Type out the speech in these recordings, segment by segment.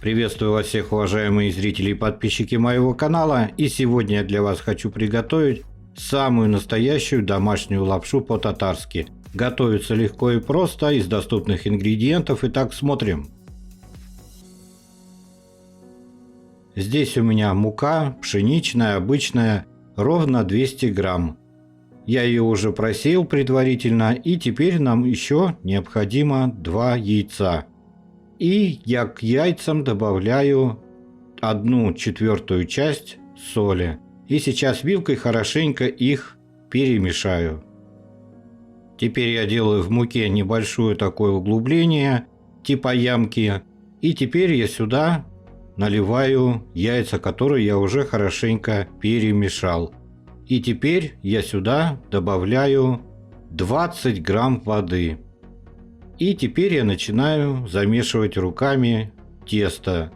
Приветствую вас всех, уважаемые зрители и подписчики моего канала. И сегодня я для вас хочу приготовить самую настоящую домашнюю лапшу по-татарски. Готовится легко и просто, из доступных ингредиентов. Итак, смотрим. Здесь у меня мука пшеничная, обычная, ровно 200 грамм. Я ее уже просеял предварительно, и теперь нам еще необходимо 2 яйца. И я к яйцам добавляю 1/4 часть соли. И сейчас вилкой хорошенько их перемешаю. Теперь я делаю в муке небольшое такое углубление, типа ямки. И теперь я сюда наливаю яйца, которые я уже хорошенько перемешал. И теперь я сюда добавляю 20 грамм воды. И теперь я начинаю замешивать руками тесто.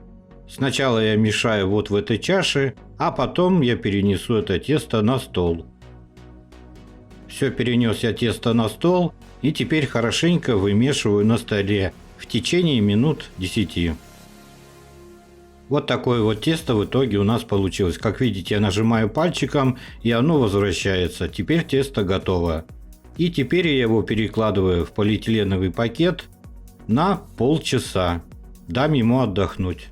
Сначала я мешаю вот в этой чаше, а потом я перенесу это тесто на стол. Все, перенес я тесто на стол, и теперь хорошенько вымешиваю на столе в течение минут 10. Вот такое вот тесто в итоге у нас получилось. Как видите, я нажимаю пальчиком, и оно возвращается. Теперь тесто готово. И теперь я его перекладываю в полиэтиленовый пакет на полчаса. Дам ему отдохнуть.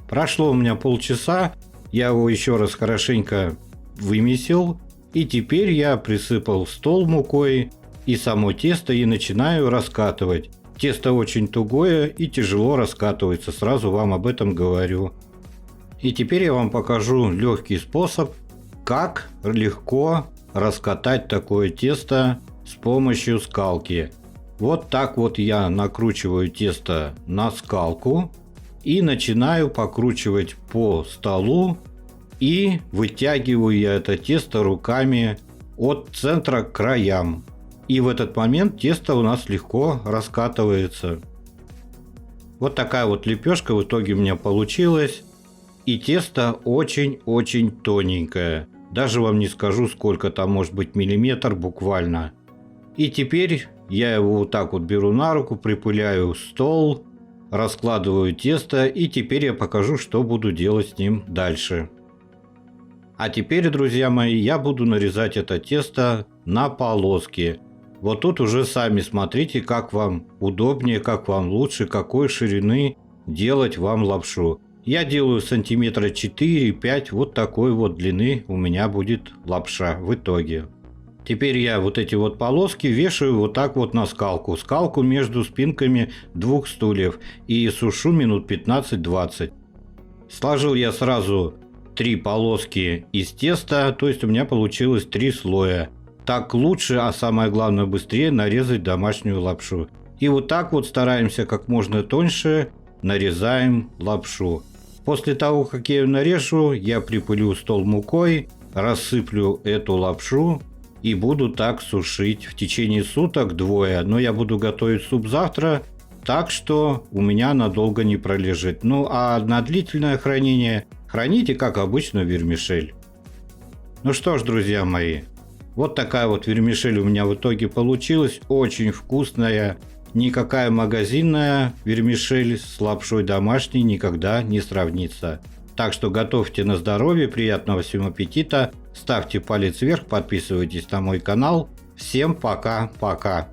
Прошло у меня полчаса, я его еще раз хорошенько вымесил. И теперь я присыпал стол мукой и само тесто и начинаю раскатывать. Тесто очень тугое и тяжело раскатывается, сразу вам об этом говорю. И теперь я вам покажу легкий способ, как легко раскатать такое тесто с помощью скалки. Вот так вот я накручиваю тесто на скалку и начинаю покручивать по столу, и вытягиваю я это тесто руками от центра к краям. И в этот момент тесто у нас легко раскатывается. Вот такая вот лепешка в итоге у меня получилась. И тесто очень-очень тоненькое. Даже вам не скажу, сколько там, может быть, миллиметр буквально. И теперь я его вот так вот беру на руку, припыляю стол, раскладываю тесто, и теперь я покажу, что буду делать с ним дальше. А теперь, друзья мои, я буду нарезать это тесто на полоски. Вот тут уже сами смотрите, как вам удобнее, как вам лучше, какой ширины делать вам лапшу. Я делаю сантиметра 4-5, вот такой вот длины у меня будет лапша в итоге. Теперь я вот эти вот полоски вешаю вот так вот на скалку. Скалку между спинками 2 стульев. И сушу минут 15-20. Сложил я сразу 3 полоски из теста, то есть у меня получилось 3 слоя. Так лучше, а самое главное быстрее нарезать домашнюю лапшу. И вот так вот стараемся как можно тоньше нарезаем лапшу. После того, как я ее нарежу, я припылю стол мукой, рассыплю эту лапшу и буду так сушить в течение суток двое. Но я буду готовить суп завтра, так что у меня надолго не пролежит. Ну а на длительное хранение храните как обычно вермишель. Ну что ж, друзья мои, вот такая вот вермишель у меня в итоге получилась. Очень вкусная. Никакая магазинная вермишель с лапшой домашней никогда не сравнится. Так что готовьте на здоровье, приятного всем аппетита, ставьте палец вверх, подписывайтесь на мой канал. Всем пока-пока.